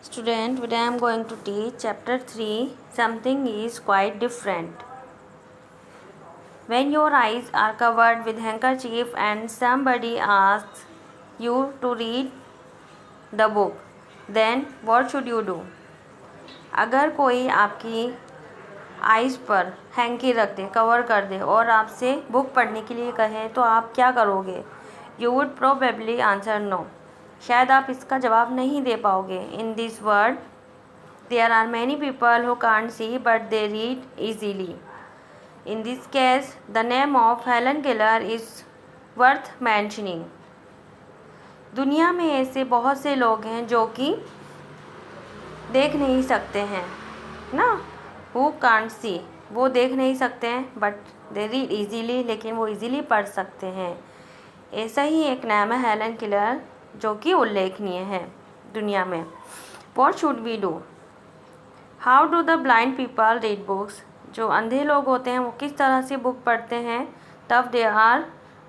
Student, today I am going to teach chapter 3. Something is quite different. When your eyes are covered with handkerchief and somebody asks you to read the book, then what should you do? अगर कोई आपकी eyes पर hanky रख दे, cover कर दे और आपसे book पढ़ने के लिए कहे तो आप क्या करोगे? You would probably answer no. शायद आप इसका जवाब नहीं दे पाओगे. In this world there are many people who can't see but they read easily. In this case, the name of Helen Keller is worth mentioning. दुनिया में ऐसे बहुत से लोग हैं जो कि देख नहीं सकते हैं ना. Who can't see, वो देख नहीं सकते हैं but they read easily, लेकिन वो easily पढ़ सकते हैं. ऐसा ही एक नाम है हेलन किलर जो कि उल्लेखनीय है दुनिया में. What should we do? How do the blind people read books. जो अंधे लोग होते हैं वो किस तरह से बुक पढ़ते हैं. तब they are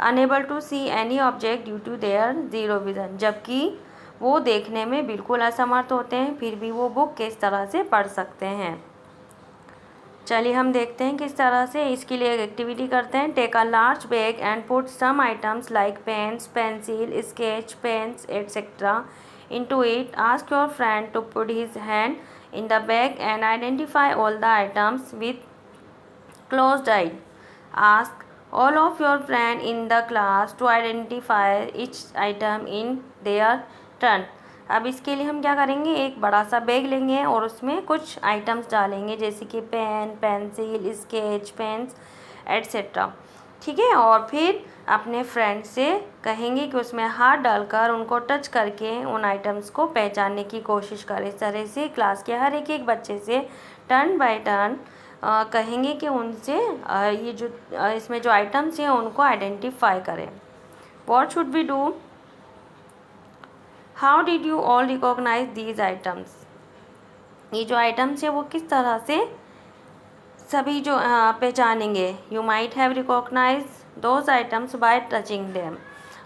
unable to see any object due to their zero vision. जबकि वो देखने में बिल्कुल असमर्थ होते हैं फिर भी वो बुक किस तरह से पढ़ सकते हैं. चलिए हम देखते हैं किस तरह से. इसके लिए एक एक्टिविटी करते हैं. Take a large bag and put some items like pens, pencil, sketch pens et cetera into it. Ask your friend to put his hand in the bag and identify all the items with closed eye. Ask all of your friends in the class to identify each item in their turn. अब इसके लिए हम क्या करेंगे, एक बड़ा सा bag लेंगे और उसमें कुछ आइटम्स डालेंगे जैसे कि pen, pencil, sketch pens et cetera. ठीक है. और फिर अपने फ्रेंड से कहेंगे कि उसमें हाथ डालकर उनको टच करके उन आइटम्स को पहचानने की कोशिश करें. इस तरह से क्लास के हर एक बच्चे से टर्न बाय टर्न कहेंगे कि उनसे ये जो इसमें जो आइटम्स हैं उनको आइडेंटिफाई करें. What should we do? How did you all recognise these items. ये जो आइटम्स हैं वो किस तरह से सभी जो पहचानेंगे. You might have recognise those items by touching them.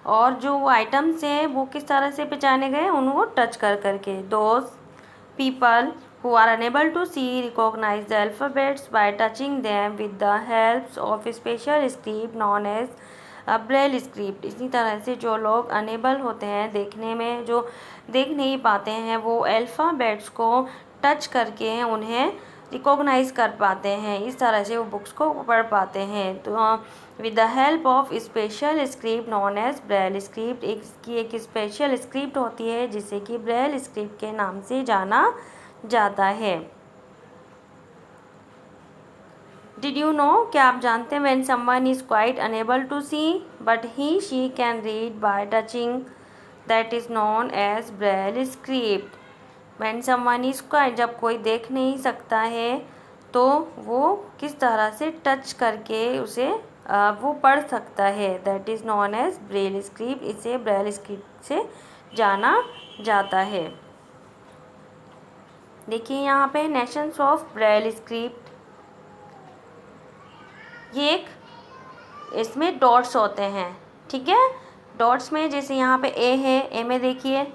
और जो आइटम्स हैं वो किस तरह से पहचाने गए, उनको टच कर करके. Those people who are unable to see recognize the alphabets by touching them with the help of special script known as Braille script. इसी तरह से जो लोग अनेबल होते हैं देखने में, जो देख नहीं पाते हैं, वो अल्फ़ाबेट्स को टच करके उन्हें रिकॉग्नाइज कर पाते हैं. इस तरह से वो बुक्स को पढ़ पाते हैं. तो with the help of special script known as Braille script. एक स्पेशल स्क्रिप्ट होती है जिसे कि ब्रेल स्क्रिप्ट के नाम से जाना जाता है. डिड यू नो, क्या आप जानते हैं, when someone is quite unable to see but he she can read by touching, that is known as Braille script. When someone is quite, जब कोई देख नहीं सकता है तो वो किस तरह से टच करके उसे वो पढ़ सकता है. That is known as Braille script. इसे ब्रेल स्क्रिप्ट से जाना जाता है. देखिए यहाँ पे नेशंस ऑफ ब्रेल स्क्रिप्ट. ये एक इसमें डॉट्स होते हैं. ठीक है. डॉट्स में जैसे यहाँ पे ए है, ए में देखिए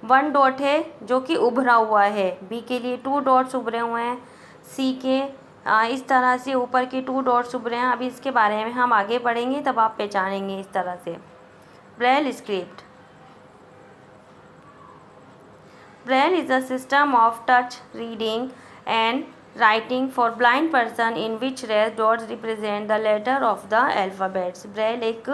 1 डॉट है जो कि उभरा हुआ है. बी के लिए 2 डॉट्स उभरे हुए हैं. सी के इस तरह से ऊपर के 2 डॉट्स उभरे हैं. अभी इसके बारे में हम आगे पढ़ेंगे तब आप पहचानेंगे इस तरह से. Braille script. Braille is a system of touch reading and writing for blind person in which red dots represent the letter of the alphabets. Braille एक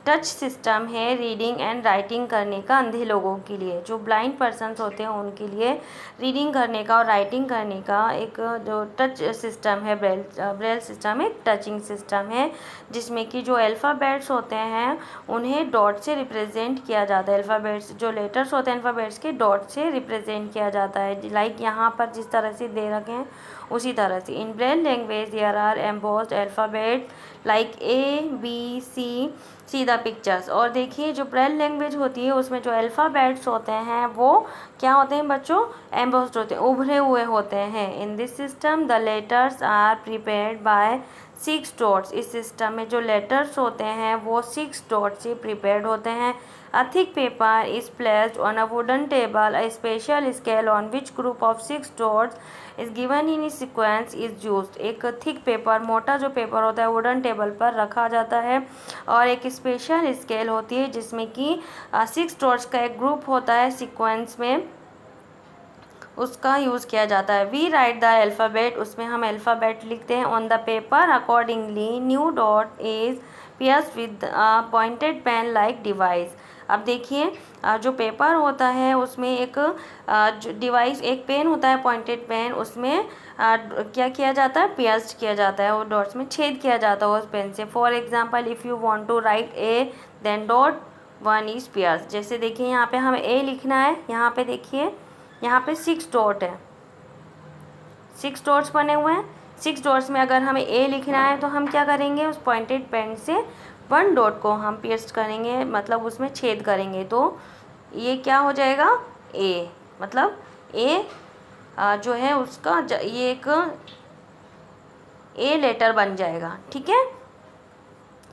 टच सिस्टम है रीडिंग एंड राइटिंग करने का अंधे लोगों के लिए. जो ब्लाइंड पर्सनस होते हैं उनके लिए रीडिंग करने का और राइटिंग करने का एक जो टच सिस्टम है. ब्रेल सिस्टम एक टचिंग सिस्टम है जिसमें कि जो अल्फ़ाबेट्स होते हैं उन्हें डॉट से रिप्रेजेंट किया जाता है. अल्फ़ाबेट्स जो लेटर्स होते हैं अल्फ़ाबेट्स के डॉट से रिप्रेजेंट किया जाता है. लाइक यहाँ पर जिस तरह से दे रखे हैं उसी तरह से. In Braille language there are embossed alphabet like A, B, C. See the pictures. और देखिए जो ब्रेल लैंग्वेज होती है उसमें जो अल्फ़ाबेट्स होते हैं वो क्या होते हैं बच्चों, एम्बोस्ड होते हैं, उभरे हुए होते हैं. In this system the letters are prepared by 6 dots. इस सिस्टम में जो लेटर्स होते हैं वो 6 डॉट्स से प्रिपेयर्ड होते हैं। A thick paper is placed on a wooden table. A special scale on which group of 6 dots is given in sequence is used. एक थिक पेपर, मोटा जो पेपर होता है, वुडन टेबल पर रखा जाता है और एक स्पेशल स्केल होती है जिसमें कि 6 डॉट्स का एक ग्रुप होता है सीक्वेंस में, उसका यूज़ किया जाता है। वी राइट द अल्फ़ाबेट, उसमें हम अल्फ़ाबेट लिखते हैं। On the paper accordingly new dot is pierced with pointed pen like device. अब देखिए जो पेपर होता है उसमें एक जो डिवाइस, एक पेन होता है पॉइंटेड पेन, उसमें क्या किया जाता है, पियर्स्ड किया जाता है, वो डॉट्स में छेद किया जाता है उस पेन से। For example if you want to write A then dot 1 is pierced. जैसे देखिए यहाँ पे हमें ए लिखना है, यहाँ पे देखिए यहाँ पे 6 डॉट है, 6 डॉट्स बने हुए हैं। 6 डॉट्स में अगर हमें ए लिखना है तो हम क्या करेंगे, उस पॉइंटेड पेन से 1 डॉट को हम पियर्स करेंगे, मतलब उसमें छेद करेंगे, तो ये क्या हो जाएगा, ए, मतलब ए जो है उसका ये एक ए लेटर बन जाएगा। ठीक है।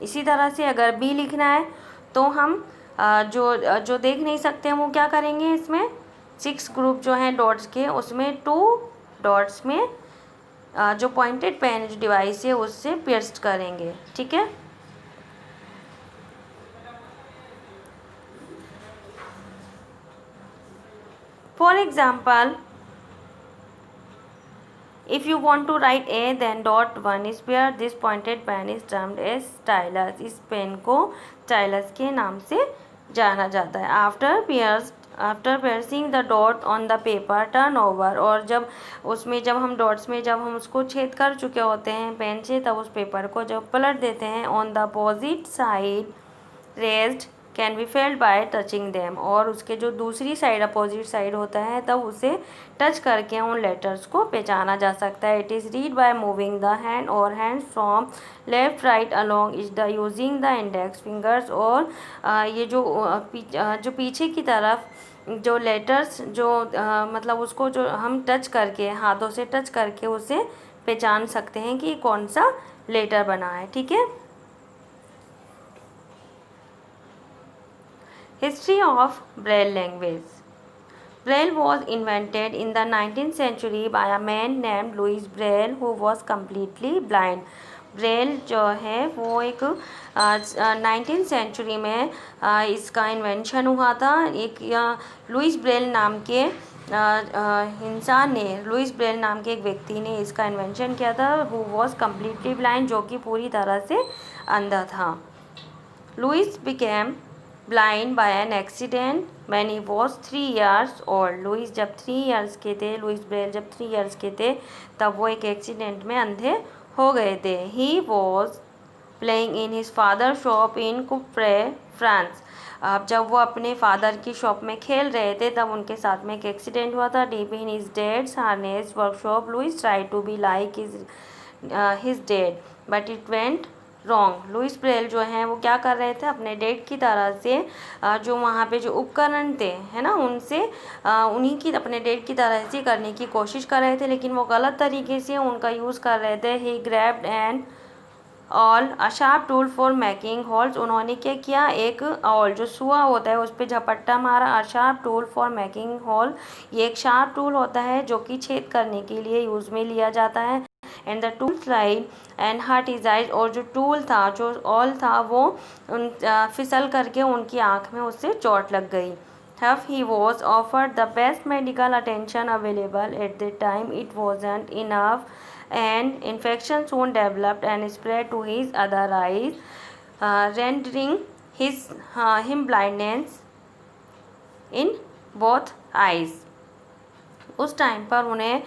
इसी तरह से अगर बी लिखना है तो हम जो देख नहीं सकते हैं वो क्या करेंगे, इसमें 6 ग्रुप जो हैं डॉट्स के, उसमें 2 डॉट्स में जो पॉइंटेड पेन जो डिवाइस है उससे पियर्स्ड करेंगे। ठीक है। For example if you want to write a then dot 1 is where this pointed pen is termed as stylus। इस पेन को स्टाइलस के नाम से जाना जाता है। After piercing the dot on the paper turn over, और जब उसमें जब हम डॉट्स में जब हम उसको छेद कर चुके होते हैं पेन से, तब उस पेपर को जब पलट देते हैं, on the opposite side raised can be failed bye touching them, और उसके जो दूसरी साइड अपोजिट साइड होता है तब उसे टच करके उन लेटर्स को पहचाना जा सकता है। It is read by moving the hand और hand from left right along is the using the index fingers, और ये जो पीछे की तरफ जो लेटर्स जो मतलब उसको जो हम टच करके हाथों से टच करके उसे पहचान सकते हैं कि कौन सा लेटर बना है। ठीक है। History of Braille language. Braille was invented in the 19th century by a man named Louis Braille who was completely blind. Braille जो है वो एक 19th सेंचुरी में इसका इन्वेंशन हुआ था। एक लुइस ब्रेल नाम के इंसान ने, लुइस ब्रेल नाम के एक व्यक्ति ने इसका इन्वेंशन किया था, हु वॉज कम्प्लीटली ब्लाइंड, जो कि पूरी तरह से अंधा था। Louis became blind by an accident when he was 3 years old. Louis जब 3 years के थे, लुइस ब्रेल जब 3 years के थे, तब वो एक एक्सीडेंट में अंधे हो गए थे। He was playing in his father shop in Coupvray France. अब जब वो अपने फादर की शॉप में खेल रहे थे तब उनके साथ में एक एक्सीडेंट हुआ था। Deep in his dad's harness workshop Louis try to be like his dad but it went wrong. Louis Braille जो हैं वो क्या कर रहे थे, अपने डैड की तरह से जो वहाँ पे जो उपकरण थे है ना, उनसे उन्हीं की अपने डैड की तरह से करने की कोशिश कर रहे थे, लेकिन वो गलत तरीके से उनका यूज़ कर रहे थे। He grabbed and all a sharp tool for making holes. उन्होंने क्या किया, एक ऑल जो सुआ होता है उस पर झपट्टा मारा। A sharp tool for making hole, ये एक शार्प टूल होता है जो कि छेद करने के लिए यूज़ में लिया जाता है। And the tool slide and hurt his eyes, और जो टूल था, जो ऑल था, वो फिसल करके उनकी आँख में उससे चोट लग गई। Thus he was offered the best medical attention available at the time. It wasn't enough, and infection soon developed and spread to his other eyes, rendering him blindness in both eyes. उस time पर उन्हें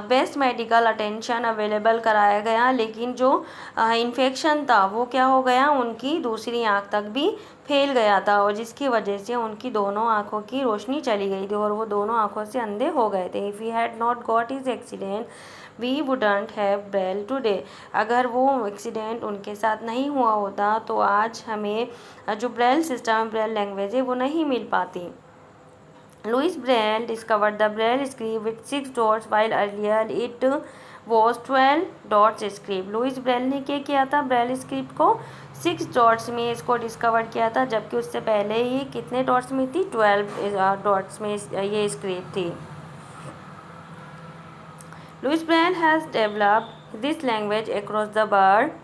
best medical attention available कराया गया, लेकिन जो infection था वो क्या हो गया, उनकी दूसरी आँख तक भी फैल गया था, और जिसकी वजह से उनकी दोनों आँखों की रोशनी चली गई थी और वो दोनों आँखों से अंधे हो गए थे। If he had not got his accident we wouldn't have Braille today. अगर वो एक्सीडेंट उनके साथ नहीं हुआ होता तो आज हमें जो ब्रेल सिस्टम, ब्रेल लैंग्वेज है वो नहीं मिल पाती। Louis Braille discovered the Braille script with 6 dots while earlier it was 12 dots script. Louis Braille ने क्या किया था? ब्रेल स्क्रिप्ट को 6 डॉट्स में इसको डिस्कवर किया था, जबकि उससे पहले ये कितने डॉट्स में थी? 12 डॉट्स में ये स्क्रिप्ट थी. Louis Braille has developed this language across the world.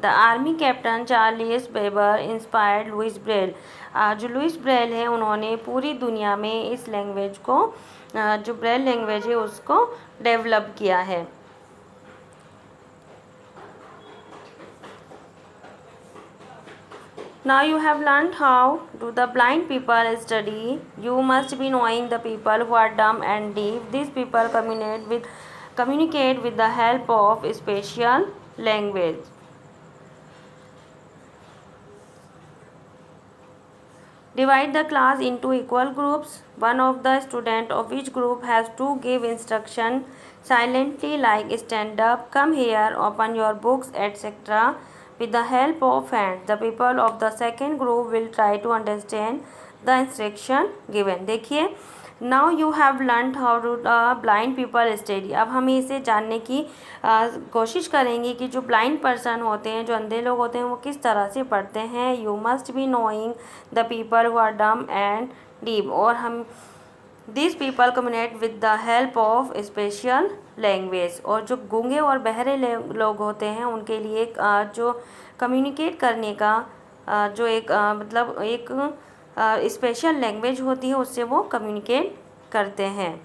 The army captain Charles Weber inspired Louis Braille. जो लुइस ब्रेल है उन्होंने पूरी दुनिया में इस लैंग्वेज को, जो ब्रेल लैंग्वेज है उसको डेवलप किया है. Now you have learned how do the blind people study. You must be knowing the people who are dumb and deaf. These people communicate with the help of special language. Divide the class into equal groups. One of the students of each group has to give instruction silently, like stand up, come here, open your books, etc. with the help of hands. The people of the second group will try to understand the instruction given. देखिए, now you have learn how to blind people study. अब हम इसे जानने की कोशिश करेंगे कि जो ब्लाइंड पर्सन होते हैं, जो अंधे लोग होते हैं, वो किस तरह से पढ़ते हैं. You must be knowing the people who are dumb and deaf. और हम this people communicate with the help of special language. और जो गूंगे और बहरे लोग होते हैं उनके लिए जो कम्युनिकेट करने का जो एक मतलब एक स्पेशल लैंग्वेज होती है, उससे वो कम्युनिकेट करते हैं.